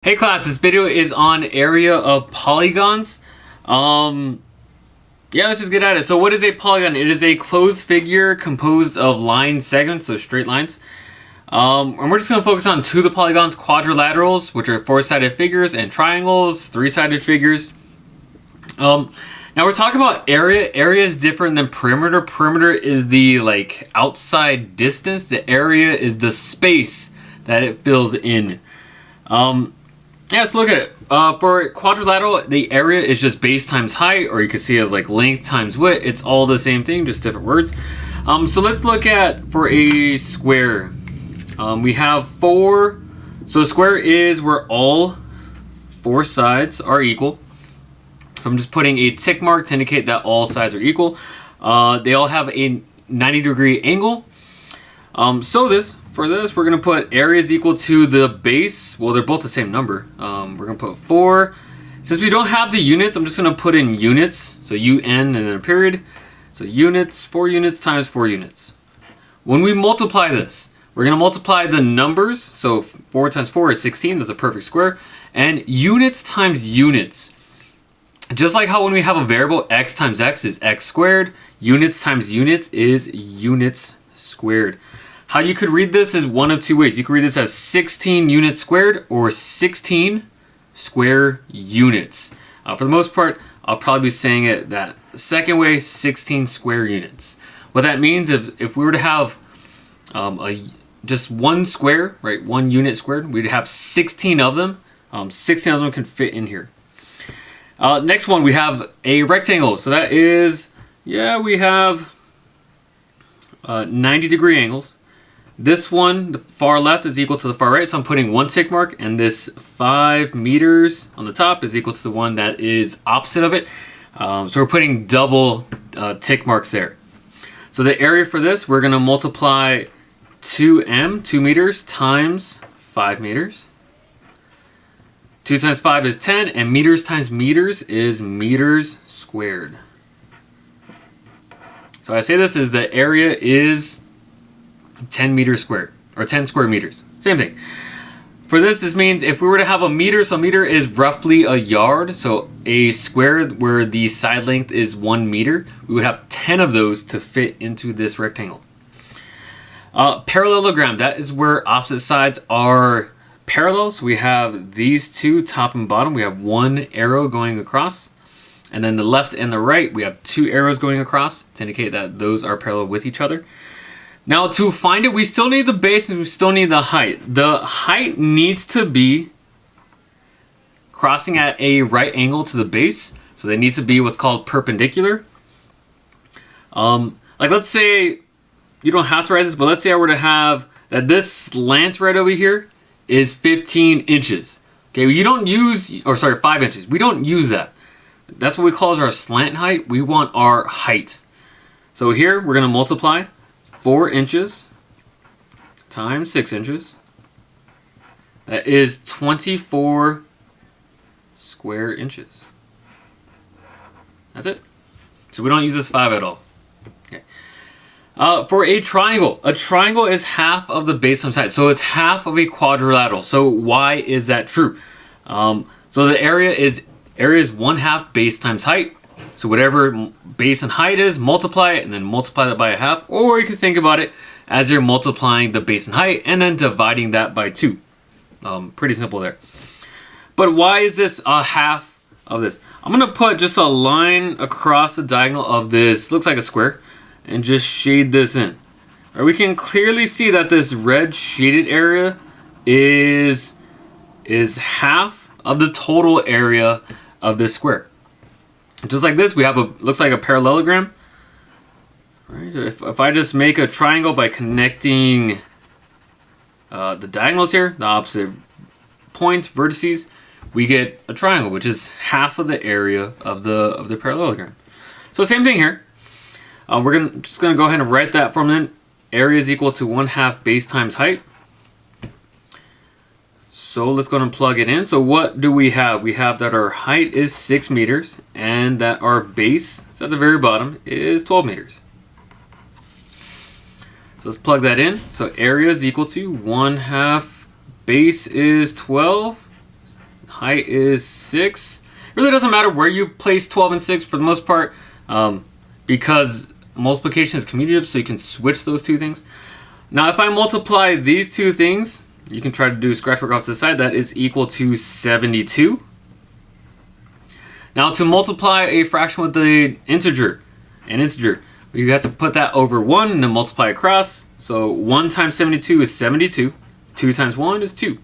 Hey class, this video is on area of polygons. Yeah, let's just get at it. So what is a polygon? It is a closed figure composed of line segments, so straight lines. And we're just going to focus on two of the polygons: quadrilaterals, which are four-sided figures, and triangles, three-sided figures. Now we're talking about area. Area is different than perimeter. Perimeter is the outside distance. The area is the space that it fills in. Yeah, let's look at it. For quadrilateral, the area is just base times height, or you can see it as length times width. It's all the same thing, just different words. So let's look at for a square. We have four. So a square is where all four sides are equal. So I'm just putting a tick mark to indicate that all sides are equal. They all have a 90-degree angle. For this, we're going to put area is equal to the base. Well, they're both the same number. We're going to put 4. Since we don't have the units, I'm just going to put in units. So UN and then a period. So units, 4 units times 4 units. When we multiply this, we're going to multiply the numbers. So 4 times 4 is 16. That's a perfect square. And units times units. Just like how when we have a variable, x times x is x squared. Units times units is units squared. How you could read this is one of two ways. You could read this as 16 units squared or 16 square units. For the most part, I'll probably be saying it that second way, 16 square units. What that means, if we were to have just one square, right, one unit squared, we'd have 16 of them. 16 of them can fit in here. Next one, we have a rectangle. So that is, we have 90-degree angles. This one, the far left, is equal to the far right, so I'm putting one tick mark, and this 5 meters on the top is equal to the one that is opposite of it. So we're putting double tick marks there. So the area for this, we're going to multiply 2m, 2 meters, times 5 meters. 2 times 5 is 10, and meters times meters is meters squared. So I say this is the area is 10 meters squared, or 10 square meters. Same thing. For this means if we were to have a meter, so a meter is roughly a yard. So a square where the side length is 1 meter, we would have 10 of those to fit into this rectangle. Parallelogram, that is where opposite sides are parallel. So we have these two, top and bottom. We have one arrow going across. And then the left and the right, we have 2 arrows going across to indicate that those are parallel with each other. Now to find it, we still need the base and we still need the height. The height needs to be crossing at a right angle to the base. So they need to be what's called perpendicular. Let's say, you don't have to write this, but let's say I were to have that this slant right over here is 15 inches. Okay, you don't use, 5 inches. We don't use that. That's what we call our slant height. We want our height. So here we're going to multiply 4 inches times 6 inches. That is 24 square inches. That's it. So we don't use this 5 at all. Okay. For a triangle is half of the base times height. So it's half of a quadrilateral. So why is that true? So the area is 1/2 base times height. So whatever base and height is, multiply it and then multiply that by a half. Or you can think about it as you're multiplying the base and height and then dividing that by 2. Pretty simple there. But why is this a half of this? I'm going to put just a line across the diagonal of this, looks like a square, and just shade this in. Right, we can clearly see that this red shaded area is half of the total area of this square. Just like this, we have looks like a parallelogram. Right? If I just make a triangle by connecting the diagonals here, the opposite points, vertices, we get a triangle, which is half of the area of the parallelogram. So same thing here. We're just gonna go ahead and write that formula. Area is equal to 1/2 base times height. So let's go and plug it in. So what do we have? We have that our height is 6 meters and that our base, it's at the very bottom, is 12 meters. So let's plug that in. So area is equal to 1/2 base is 12 height is 6. It really doesn't matter where you place 12 and 6 for the most part, because multiplication is commutative, so you can switch those two things. Now, if I multiply these two things, you can try to do scratch work off to the side, that is equal to 72. Now, to multiply a fraction with an integer, you have to put that over 1 and then multiply across. So 1 times 72 is 72. 2 times 1 is 2.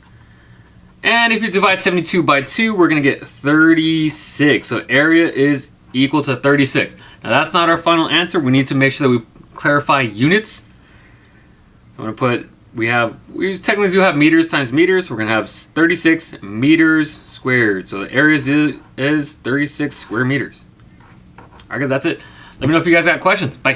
And if you divide 72 by 2, we're going to get 36. So area is equal to 36. Now, that's not our final answer. We need to make sure that we clarify units. So I'm going to put, we technically do have meters times meters. We're going to have 36 meters squared. So the area is 36 square meters. All right, guys, that's it. Let me know if you guys got questions. Bye.